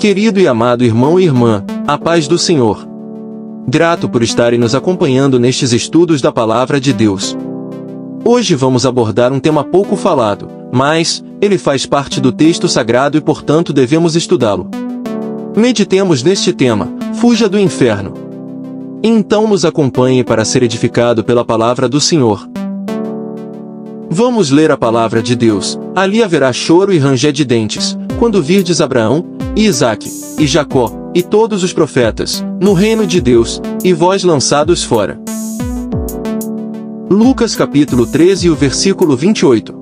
Querido e amado irmão e irmã, a paz do Senhor. Grato por estarem nos acompanhando nestes estudos da Palavra de Deus. Hoje vamos abordar um tema pouco falado, mas ele faz parte do texto sagrado e portanto devemos estudá-lo. Meditemos neste tema: fuja do inferno. Então nos acompanhe para ser edificado pela Palavra do Senhor. Vamos ler a Palavra de Deus. Ali haverá choro e ranger de dentes, quando virdes Abraão, e Isaque, e Jacó, e todos os profetas, no reino de Deus, e vós lançados fora. Lucas capítulo 13 e o versículo 28.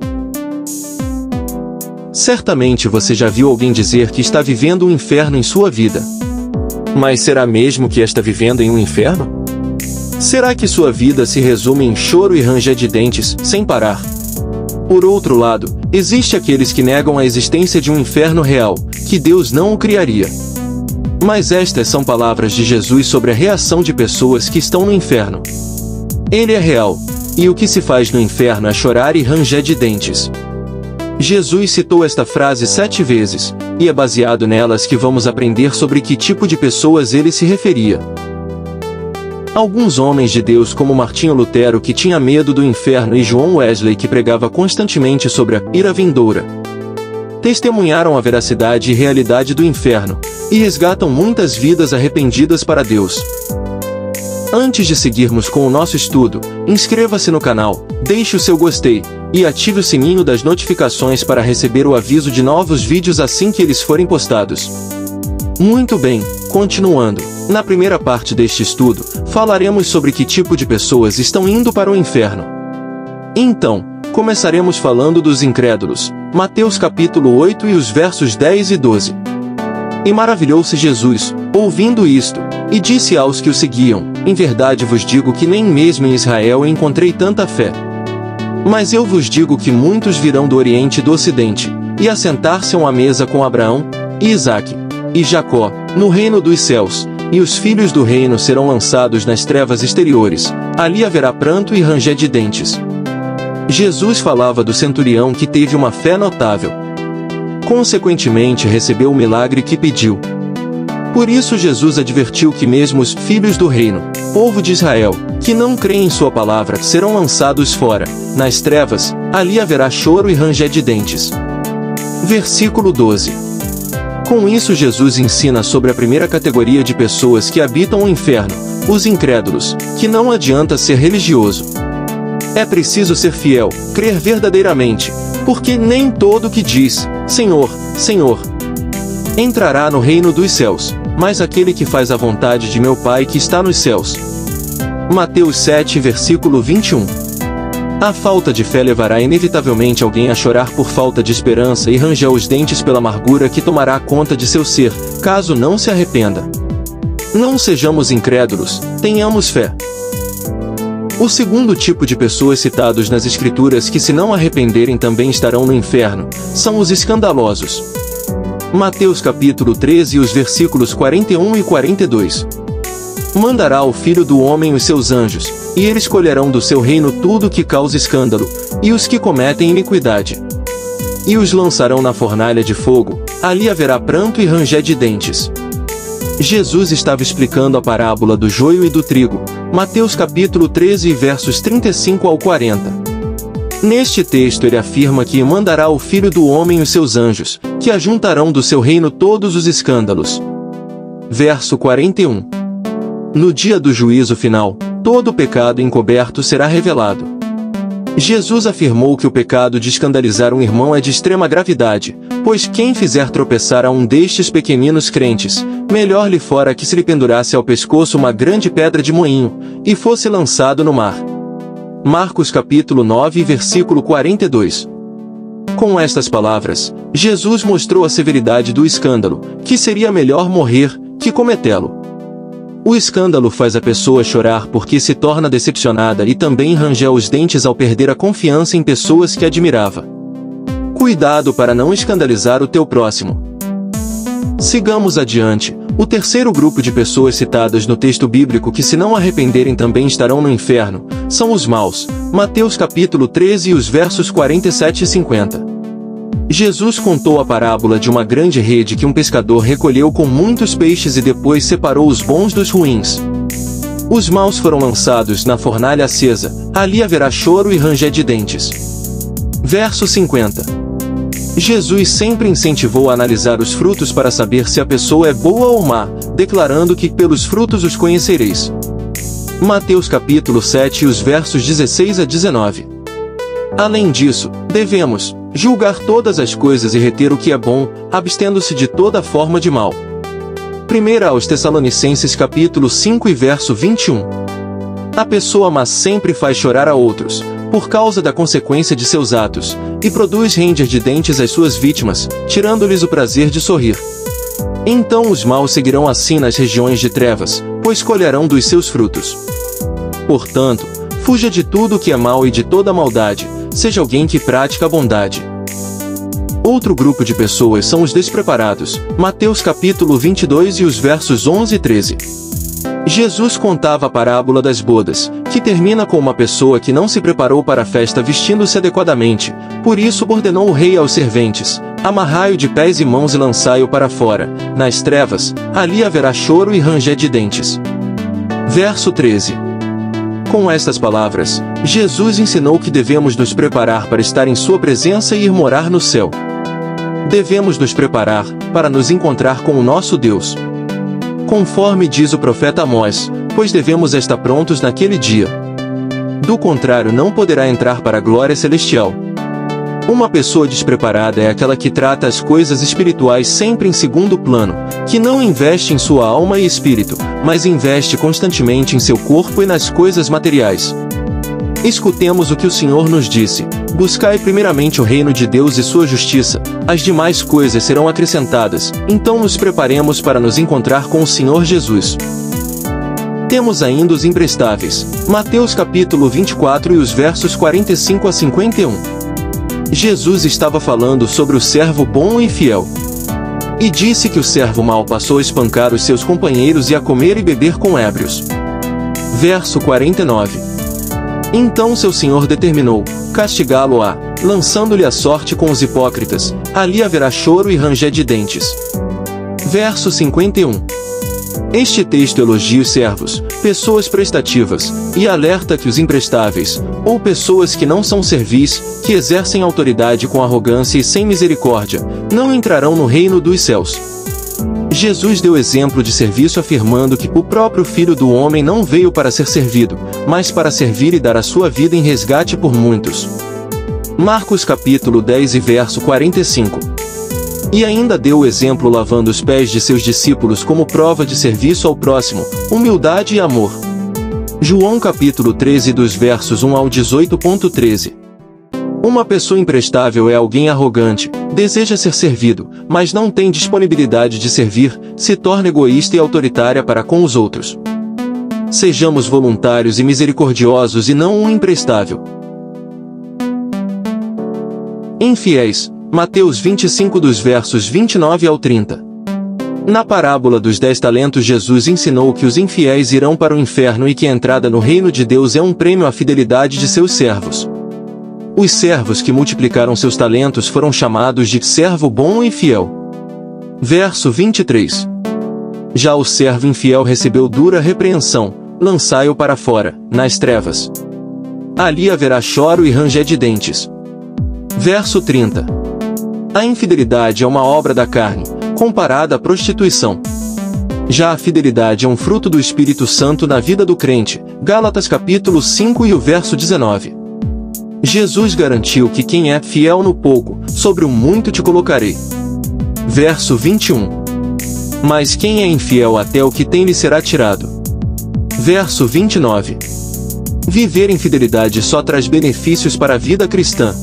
Certamente você já viu alguém dizer que está vivendo um inferno em sua vida. Mas será mesmo que está vivendo em um inferno? Será que sua vida se resume em choro e ranger de dentes, sem parar? Por outro lado, existe aqueles que negam a existência de um inferno real, que Deus não o criaria. Mas estas são palavras de Jesus sobre a reação de pessoas que estão no inferno. Ele é real, e o que se faz no inferno é chorar e ranger de dentes. Jesus citou esta frase 7 vezes, e é baseado nelas que vamos aprender sobre que tipo de pessoas ele se referia. Alguns homens de Deus como Martinho Lutero, que tinha medo do inferno, e John Wesley, que pregava constantemente sobre a ira vindoura, testemunharam a veracidade e realidade do inferno, e resgatam muitas vidas arrependidas para Deus. Antes de seguirmos com o nosso estudo, inscreva-se no canal, deixe o seu gostei, e ative o sininho das notificações para receber o aviso de novos vídeos assim que eles forem postados. Muito bem, continuando. Na primeira parte deste estudo, falaremos sobre que tipo de pessoas estão indo para o inferno. Então, começaremos falando dos incrédulos. Mateus capítulo 8 e os versos 10 e 12. E maravilhou-se Jesus, ouvindo isto, e disse aos que o seguiam: em verdade vos digo que nem mesmo em Israel encontrei tanta fé. Mas eu vos digo que muitos virão do Oriente e do Ocidente, e assentar-se-ão à mesa com Abraão, e Isaque, e Jacó, no reino dos céus, e os filhos do reino serão lançados nas trevas exteriores, ali haverá pranto e ranger de dentes. Jesus falava do centurião que teve uma fé notável. Consequentemente recebeu o milagre que pediu. Por isso Jesus advertiu que mesmo os filhos do reino, povo de Israel, que não creem em sua palavra, serão lançados fora, nas trevas, ali haverá choro e ranger de dentes. Versículo 12. Com isso Jesus ensina sobre a primeira categoria de pessoas que habitam o inferno, os incrédulos, que não adianta ser religioso. É preciso ser fiel, crer verdadeiramente, porque nem todo que diz, Senhor, Senhor, entrará no reino dos céus, mas aquele que faz a vontade de meu Pai que está nos céus. Mateus 7, versículo 21. A falta de fé levará inevitavelmente alguém a chorar por falta de esperança e ranger os dentes pela amargura que tomará conta de seu ser, caso não se arrependa. Não sejamos incrédulos, tenhamos fé. O segundo tipo de pessoas citados nas Escrituras que, se não arrependerem, também estarão no inferno, são os escandalosos. Mateus capítulo 13 e os versículos 41 e 42. Mandará o Filho do Homem os seus anjos, e eles colherão do seu reino tudo que causa escândalo, e os que cometem iniquidade. E os lançarão na fornalha de fogo, ali haverá pranto e ranger de dentes. Jesus estava explicando a parábola do joio e do trigo, Mateus capítulo 13 versos 35 ao 40. Neste texto ele afirma que mandará o Filho do Homem os seus anjos, que ajuntarão do seu reino todos os escândalos. Verso 41. No dia do juízo final, todo o pecado encoberto será revelado. Jesus afirmou que o pecado de escandalizar um irmão é de extrema gravidade, pois quem fizer tropeçar a um destes pequeninos crentes, melhor lhe fora que se lhe pendurasse ao pescoço uma grande pedra de moinho, e fosse lançado no mar. Marcos capítulo 9 versículo 42. Com estas palavras, Jesus mostrou a severidade do escândalo, que seria melhor morrer que cometê-lo. O escândalo faz a pessoa chorar porque se torna decepcionada e também ranger os dentes ao perder a confiança em pessoas que admirava. Cuidado para não escandalizar o teu próximo. Sigamos adiante. O terceiro grupo de pessoas citadas no texto bíblico que, se não arrependerem, também estarão no inferno, são os maus. Mateus capítulo 13 e os versos 47 e 50. Jesus contou a parábola de uma grande rede que um pescador recolheu com muitos peixes e depois separou os bons dos ruins. Os maus foram lançados na fornalha acesa, ali haverá choro e ranger de dentes. Verso 50. Jesus sempre incentivou a analisar os frutos para saber se a pessoa é boa ou má, declarando que pelos frutos os conhecereis. Mateus capítulo 7 e os versos 16 a 19. Além disso, devemos julgar todas as coisas e reter o que é bom, abstendo-se de toda forma de mal. 1 aos Tessalonicenses capítulo 5 e verso 21. A pessoa má sempre faz chorar a outros, por causa da consequência de seus atos, e produz ranger de dentes às suas vítimas, tirando-lhes o prazer de sorrir. Então os maus seguirão assim nas regiões de trevas, pois colherão dos seus frutos. Portanto, fuja de tudo o que é mal e de toda maldade, seja alguém que pratica a bondade. Outro grupo de pessoas são os despreparados, Mateus capítulo 22 e os versos 11 e 13. Jesus contava a parábola das bodas, que termina com uma pessoa que não se preparou para a festa vestindo-se adequadamente, por isso ordenou o rei aos serventes: amarrai-o de pés e mãos e lançai-o para fora, nas trevas, ali haverá choro e ranger de dentes. Verso 13. Com estas palavras, Jesus ensinou que devemos nos preparar para estar em sua presença e ir morar no céu. Devemos nos preparar para nos encontrar com o nosso Deus. Conforme diz o profeta Amós, pois devemos estar prontos naquele dia. Do contrário, não poderá entrar para a glória celestial. Uma pessoa despreparada é aquela que trata as coisas espirituais sempre em segundo plano, que não investe em sua alma e espírito, mas investe constantemente em seu corpo e nas coisas materiais. Escutemos o que o Senhor nos disse: buscai primeiramente o reino de Deus e sua justiça, as demais coisas serão acrescentadas. Então nos preparemos para nos encontrar com o Senhor Jesus. Temos ainda os imprestáveis, Mateus capítulo 24 e os versos 45 a 51. Jesus estava falando sobre o servo bom e fiel. E disse que o servo mau passou a espancar os seus companheiros e a comer e beber com ébrios. Verso 49. Então seu senhor determinou castigá-lo-á, lançando-lhe a sorte com os hipócritas, ali haverá choro e ranger de dentes. Verso 51. Este texto elogia os servos, pessoas prestativas, e alerta que os imprestáveis, ou pessoas que não são servis, que exercem autoridade com arrogância e sem misericórdia, não entrarão no reino dos céus. Jesus deu exemplo de serviço afirmando que o próprio Filho do Homem não veio para ser servido, mas para servir e dar a sua vida em resgate por muitos. Marcos capítulo 10 e verso 45. E ainda deu o exemplo lavando os pés de seus discípulos como prova de serviço ao próximo, humildade e amor. João capítulo 13 dos versos 1 ao 18.13. Uma pessoa imprestável é alguém arrogante, deseja ser servido, mas não tem disponibilidade de servir, se torna egoísta e autoritária para com os outros. Sejamos voluntários e misericordiosos e não um imprestável. Infiéis, Mateus 25 dos versos 29 ao 30. Na parábola dos 10 talentos Jesus ensinou que os infiéis irão para o inferno e que a entrada no reino de Deus é um prêmio à fidelidade de seus servos. Os servos que multiplicaram seus talentos foram chamados de servo bom e fiel. Verso 23. Já o servo infiel recebeu dura repreensão: lançai-o para fora, nas trevas. Ali haverá choro e ranger de dentes. Verso 30. A infidelidade é uma obra da carne, comparada à prostituição. Já a fidelidade é um fruto do Espírito Santo na vida do crente. Gálatas capítulo 5 e o verso 19. Jesus garantiu que quem é fiel no pouco, sobre o muito te colocarei. Verso 21. Mas quem é infiel até o que tem lhe será tirado. Verso 29. Viver em fidelidade só traz benefícios para a vida cristã.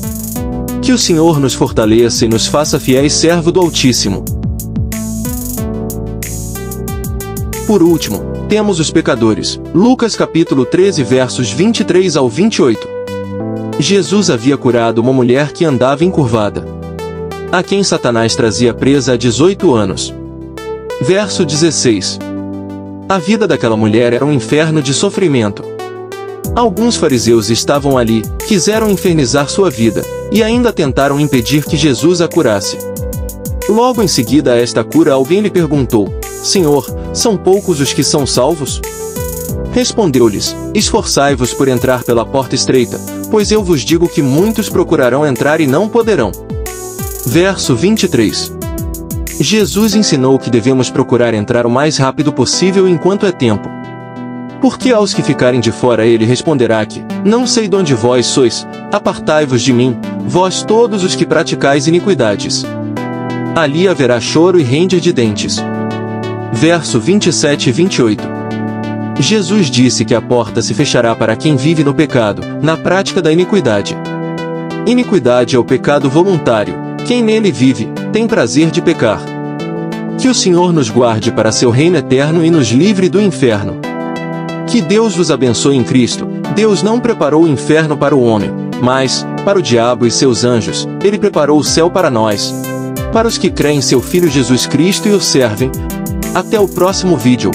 Que o Senhor nos fortaleça e nos faça fiéis servo do Altíssimo. Por último, temos os pecadores. Lucas capítulo 13 versos 23 ao 28. Jesus havia curado uma mulher que andava encurvada, a quem Satanás trazia presa há 18 anos. Verso 16. A vida daquela mulher era um inferno de sofrimento. Alguns fariseus estavam ali, quiseram infernizar sua vida, e ainda tentaram impedir que Jesus a curasse. Logo em seguida a esta cura alguém lhe perguntou: Senhor, são poucos os que são salvos? Respondeu-lhes: Esforçai-vos por entrar pela porta estreita, pois eu vos digo que muitos procurarão entrar e não poderão. Verso 23. Jesus ensinou que devemos procurar entrar o mais rápido possível enquanto é tempo. Porque aos que ficarem de fora ele responderá que: Não sei de onde vós sois, apartai-vos de mim, vós todos os que praticais iniquidades. Ali haverá choro e ranger de dentes. Verso 27 e 28. Jesus disse que a porta se fechará para quem vive no pecado, na prática da iniquidade. Iniquidade é o pecado voluntário. Quem nele vive, tem prazer de pecar. Que o Senhor nos guarde para seu reino eterno e nos livre do inferno. Que Deus vos abençoe em Cristo. Deus não preparou o inferno para o homem, mas, para o diabo e seus anjos, ele preparou o céu para nós. Para os que creem em seu Filho Jesus Cristo e o servem. Até o próximo vídeo.